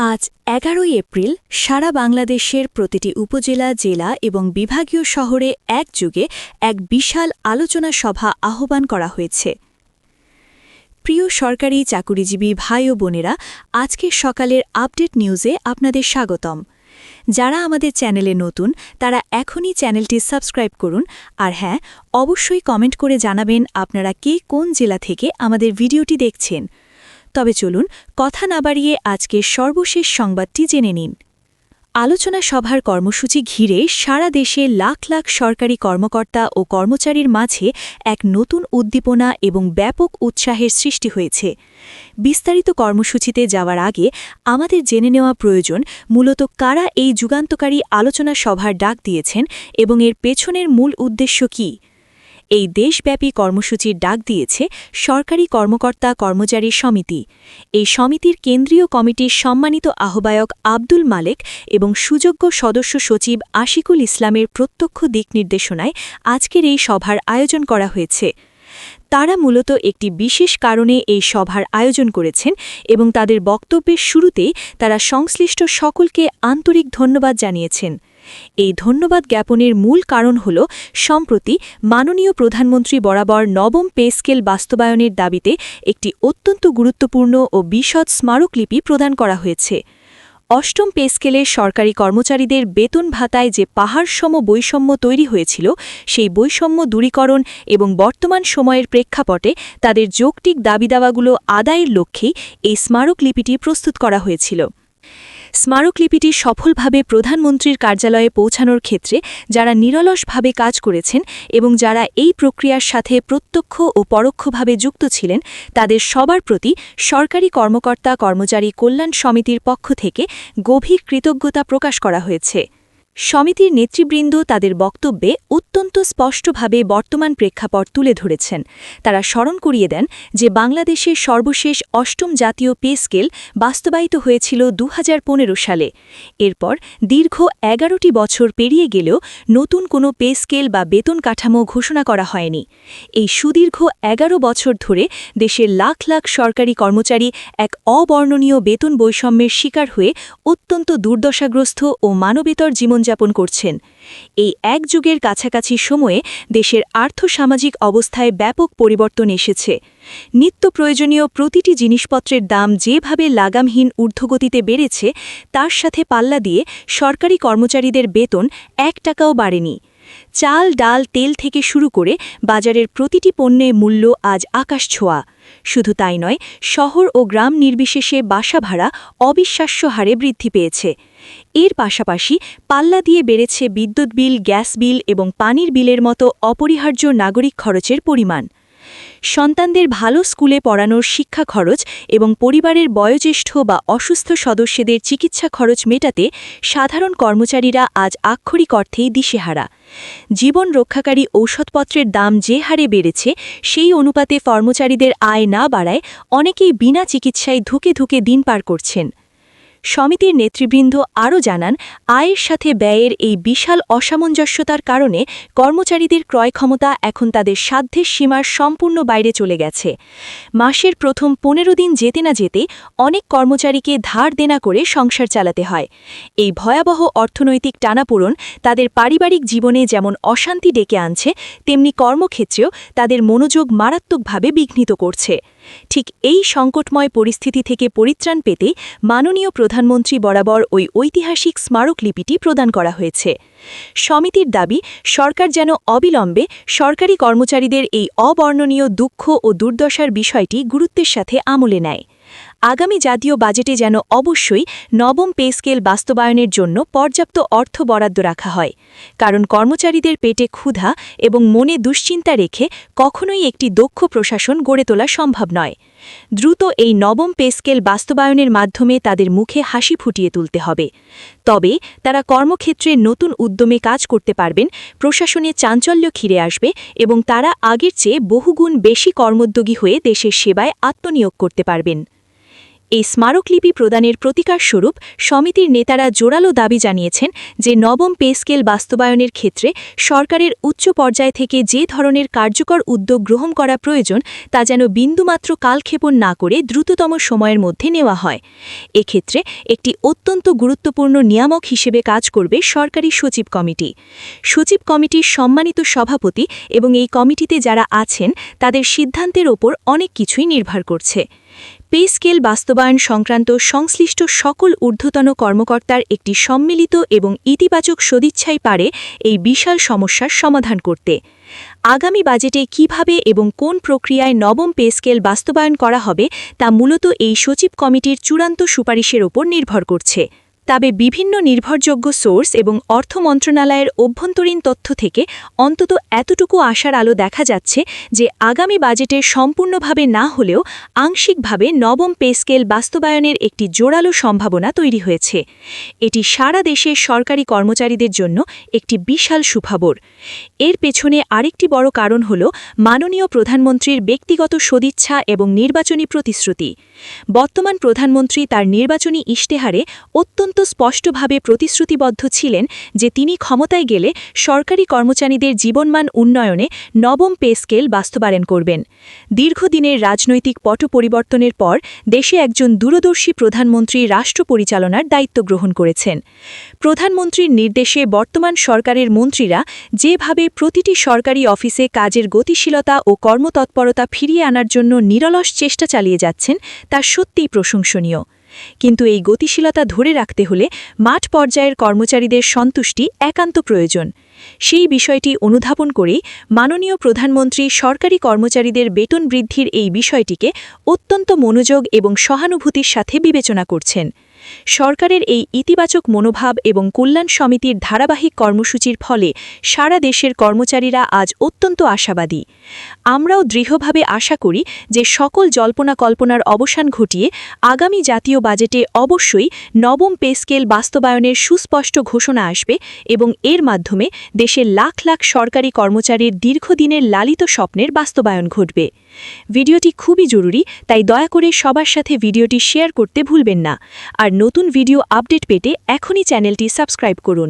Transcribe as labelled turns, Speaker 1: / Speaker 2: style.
Speaker 1: আজ ১১ই এপ্রিল সারা বাংলাদেশের প্রতিটি উপজেলা, জেলা এবং বিভাগীয় শহরে একযোগে এক বিশাল আলোচনা সভা আহ্বান করা হয়েছে। প্রিয় সরকারি চাকুরিজীবী ভাই ও বোনেরা, আজকের সকালের আপডেট নিউজে আপনাদের স্বাগতম। যারা আমাদের চ্যানেলে নতুন তারা এখনই চ্যানেলটি সাবস্ক্রাইব করুন, আর হ্যাঁ, অবশ্যই কমেন্ট করে জানাবেন আপনারা কে কোন জেলা থেকে আমাদের ভিডিওটি দেখছেন। তবে চলুন কথা না বাড়িয়ে আজকের সর্বশেষ সংবাদটি জেনে নিন। আলোচনা সভার কর্মসূচি ঘিরে সারা দেশে লাখ লাখ সরকারি কর্মকর্তা ও কর্মচারীর মাঝে এক নতুন উদ্দীপনা এবং ব্যাপক উৎসাহের সৃষ্টি হয়েছে। বিস্তারিত কর্মসূচিতে যাওয়ার আগে আমাদের জেনে নেওয়া প্রয়োজন মূলত কারা এই যুগান্তকারী আলোচনা সভার ডাক দিয়েছেন এবং এর পেছনের মূল উদ্দেশ্য কী। এই দেশব্যাপী কর্মসূচির ডাক দিয়েছে সরকারি কর্মকর্তা কর্মচারী সমিতি। এই সমিতির কেন্দ্রীয় কমিটির সম্মানিত আহ্বায়ক আব্দুল মালেক এবং সুযোগ্য সদস্য সচিব আশিকুল ইসলামের প্রত্যক্ষ দিক নির্দেশনায় আজকের এই সভার আয়োজন করা হয়েছে। তারা মূলত একটি বিশেষ কারণে এই সভার আয়োজন করেছেন এবং তাদের বক্তব্যের শুরুতেই তারা সংশ্লিষ্ট সকলকে আন্তরিক ধন্যবাদ জানিয়েছেন। এই ধন্যবাদ জ্ঞাপনের মূল কারণ হল সম্প্রতি মাননীয় প্রধানমন্ত্রী বরাবর নবম পে স্কেল বাস্তবায়নের দাবিতে একটি অত্যন্ত গুরুত্বপূর্ণ ও বিশদ স্মারকলিপি প্রদান করা হয়েছে। অষ্টম পে স্কেলে সরকারি কর্মচারীদের বেতন ভাতায় যে পাহাড়সম বৈষম্য তৈরি হয়েছিল, সেই বৈষম্য দূরীকরণ এবং বর্তমান সময়ের প্রেক্ষাপটে তাদের যৌক্তিক দাবিদাওয়াগুলো আদায়ের লক্ষ্যেই এই স্মারকলিপিটি প্রস্তুত করা হয়েছিল। স্মারকলিপিটি সফলভাবে প্রধানমন্ত্রীর কার্যালয়ে পৌঁছানোর ক্ষেত্রে যারা নিরলসভাবে কাজ করেছেন এবং যারা এই প্রক্রিয়ার সাথে প্রত্যক্ষ ও পরোক্ষভাবে যুক্ত ছিলেন, তাদের সবার প্রতি সরকারি কর্মকর্তা কর্মচারী কল্যাণ সমিতির পক্ষ থেকে গভীর কৃতজ্ঞতা প্রকাশ করা হয়েছে। সমিতির নেতৃবৃন্দ তাদের বক্তব্যে অত্যন্ত স্পষ্টভাবে বর্তমান প্রেক্ষাপট তুলে ধরেছেন। তারা স্মরণ করিয়ে দেন যে বাংলাদেশের সর্বশেষ অষ্টম জাতীয় পে স্কেল বাস্তবায়িত হয়েছিল ২০১৫ সালে। এরপর দীর্ঘ ১১টি বছর পেরিয়ে গেলেও নতুন কোনো পে স্কেল বা বেতন কাঠামো ঘোষণা করা হয়নি। এই সুদীর্ঘ ১১ বছর ধরে দেশের লাখ লাখ সরকারি কর্মচারী এক অবর্ণনীয় বেতন বৈষম্যের শিকার হয়ে অত্যন্ত দুর্দশাগ্রস্ত ও মানবেতর জীবনযাপন করছেন। এই এক যুগের কাছাকাছি সময়ে দেশের আর্থসামাজিক অবস্থায় ব্যাপক পরিবর্তন এসেছে। নিত্য প্রয়োজনীয় প্রতিটি জিনিসপত্রের দাম যেভাবে লাগামহীন ঊর্ধ্বগতিতে বেড়েছে, তার সাথে পাল্লা দিয়ে সরকারি কর্মচারীদের বেতন ১ টাকাও বাড়েনি। চাল, ডাল, তেল থেকে শুরু করে বাজারের প্রতিটি পণ্যের মূল্য আজ আকাশছোঁয়া। শুধু তাই নয়, শহর ও গ্রাম নির্বিশেষে বাসা ভাড়া অবিশ্বাস্য হারে বৃদ্ধি পেয়েছে। এর পাশাপাশি পাল্লা দিয়ে বেড়েছে বিদ্যুৎ বিল, গ্যাস বিল এবং পানির বিলের মতো অপরিহার্য নাগরিক খরচের পরিমাণ। সন্তানদের ভালো স্কুলে পড়ানোর শিক্ষা খরচ এবং পরিবারের বয়োজ্যেষ্ঠ বা অসুস্থ সদস্যদের চিকিৎসা খরচ মেটাতে সাধারণ কর্মচারীরা আজ আক্ষরিক অর্থেই দিশেহারা। জীবন রক্ষাকারী ঔষধপত্রের দাম যে হারে বেড়েছে, সেই অনুপাতে কর্মচারীদের আয় না বাড়ায় অনেকেই বিনা চিকিৎসায় ধুকে ধুকে দিন পার করছেন। সমিতির নেতৃবৃন্দ আরও জানান, আয়ের সাথে ব্যয়ের এই বিশাল অসামঞ্জস্যতার কারণে কর্মচারীদের ক্রয় ক্ষমতা এখন তাদের সাধ্যের সীমার সম্পূর্ণ বাইরে চলে গেছে। মাসের প্রথম ১৫ দিন যেতে না যেতে অনেক কর্মচারীকে ধার দেনা করে সংসার চালাতে হয়। এই ভয়াবহ অর্থনৈতিক টানাপোড়েন তাদের পারিবারিক জীবনে যেমন অশান্তি ডেকে আনছে, তেমনি কর্মক্ষেত্রেও তাদের মনোযোগ মারাত্মকভাবে বিঘ্নিত করছে। ঠিক এই সংকটময় পরিস্থিতি থেকে পরিত্রাণ পেতে মাননীয় প্রধানমন্ত্রী বরাবর ওই ঐতিহাসিক স্মারকলিপিটি প্রদান করা হয়েছে। সমিতির দাবি, সরকার যেন অবিলম্বে সরকারি কর্মচারীদের এই অবর্ণনীয় দুঃখ ও দুর্দশার বিষয়টি গুরুত্বের সাথে আমলে নেয়। আগামী জাতীয় বাজেটে যেন অবশ্যই নবম পে স্কেল বাস্তবায়নের জন্য পর্যাপ্ত অর্থ বরাদ্দ রাখা হয়, কারণ কর্মচারীদের পেটে ক্ষুধা এবং মনে দুশ্চিন্তা রেখে কখনোই একটি দক্ষ প্রশাসন গড়ে তোলা সম্ভব নয়। দ্রুত এই নবম পে স্কেল বাস্তবায়নের মাধ্যমে তাদের মুখে হাসি ফুটিয়ে তুলতে হবে। তবে তারা কর্মক্ষেত্রে নতুন উদ্যমে কাজ করতে পারবেন, প্রশাসনে চাঞ্চল্য ফিরে আসবে এবং তারা আগের চেয়ে বহুগুণ বেশি কর্মোদ্যোগী হয়ে দেশের সেবায় আত্মনিয়োগ করতে পারবেন। এই স্মারকলিপি প্রদানের প্রতিকারস্বরূপ সমিতির নেতারা জোরালো দাবি জানিয়েছেন যে নবম পে স্কেল বাস্তবায়নের ক্ষেত্রে সরকারের উচ্চ পর্যায় থেকে যে ধরনের কার্যকর উদ্যোগ গ্রহণ করা প্রয়োজন তা যেন বিন্দুমাত্র কালক্ষেপণ না করে দ্রুততম সময়ের মধ্যে নেওয়া হয়। এক্ষেত্রে একটি অত্যন্ত গুরুত্বপূর্ণ নিয়ামক হিসেবে কাজ করবে সরকারি সচিব কমিটি। সচিব কমিটির সম্মানিত সভাপতি এবং এই কমিটিতে যারা আছেন তাদের সিদ্ধান্তের ওপর অনেক কিছুই নির্ভর করছে। পে স্কেল বাস্তবায়ন সংক্রান্ত সংশ্লিষ্ট সকল ঊর্ধ্বতন কর্মকর্তার একটি সম্মিলিত এবং ইতিবাচক সদিচ্ছাই পারে এই বিশাল সমস্যার সমাধান করতে। আগামী বাজেটে কিভাবে এবং কোন প্রক্রিয়ায় নবম পে স্কেল বাস্তবায়ন করা হবে তা মূলত এই সচিব কমিটির চূড়ান্ত সুপারিশের ওপর নির্ভর করছে। তবে বিভিন্ন নির্ভরযোগ্য সোর্স এবং অর্থ মন্ত্রণালয়ের অভ্যন্তরীণ তথ্য থেকে অন্তত এতটুকু আশার আলো দেখা যাচ্ছে যে আগামী বাজেটে সম্পূর্ণভাবে না হলেও আংশিকভাবে নবম পে স্কেল বাস্তবায়নের একটি জোরালো সম্ভাবনা তৈরি হয়েছে। এটি সারা দেশের সরকারি কর্মচারীদের জন্য একটি বিশাল সুখবর। এর পেছনে আরেকটি বড় কারণ হল মাননীয় প্রধানমন্ত্রীর ব্যক্তিগত সদিচ্ছা এবং নির্বাচনী প্রতিশ্রুতি। বর্তমান প্রধানমন্ত্রী তার নির্বাচনী ইশতেহারে অত্যন্ত স্পষ্টভাবে প্রতিশ্রুতিবদ্ধ ছিলেন যে তিনি ক্ষমতায় গেলে সরকারি কর্মচারীদের জীবনমান উন্নয়নে নবম পে স্কেল বাস্তবায়ন করবেন। দীর্ঘদিনের রাজনৈতিক পট পরিবর্তনের পর দেশে একজন দূরদর্শী প্রধানমন্ত্রী রাষ্ট্র পরিচালনার দায়িত্ব গ্রহণ করেছেন। প্রধানমন্ত্রীর নির্দেশে বর্তমান সরকারের মন্ত্রীরা যেভাবে প্রতিটি সরকারি অফিসে কাজের গতিশীলতা ও কর্মতৎপরতা ফিরিয়ে আনার জন্য নিরলস চেষ্টা চালিয়ে যাচ্ছেন তা সত্যিই প্রশংসনীয়। কিন্তু এই গতিশীলতা ধরে রাখতে হলে মাঠ পর্যায়ের কর্মচারীদের সন্তুষ্টি একান্ত প্রয়োজন। সেই বিষয়টি অনুধাবন করেই মাননীয় প্রধানমন্ত্রী সরকারি কর্মচারীদের বেতন বৃদ্ধির এই বিষয়টিকে অত্যন্ত মনোযোগ এবং সহানুভূতির সাথে বিবেচনা করছেন। সরকারের এই ইতিবাচক মনোভাব এবং কল্যাণ সমিতির ধারাবাহিক কর্মসূচির ফলে সারা দেশের কর্মচারীরা আজ অত্যন্ত আশাবাদী। আমরাও দৃঢ়ভাবে আশা করি যে সকল জল্পনা কল্পনার অবসান ঘটিয়ে আগামী জাতীয় বাজেটে অবশ্যই নবম পে স্কেল বাস্তবায়নের সুস্পষ্ট ঘোষণা আসবে এবং এর মাধ্যমে দেশের লাখ লাখ সরকারি কর্মচারীর দীর্ঘদিনের লালিত স্বপ্নের বাস্তবায়ন ঘটবে। ভিডিওটি খুবই জরুরি, তাই দয়া করে সবার সাথে ভিডিওটি শেয়ার করতে ভুলবেন না। আর নতুন ভিডিও আপডেট পেতে এখনই চ্যানেলটি সাবস্ক্রাইব করুন।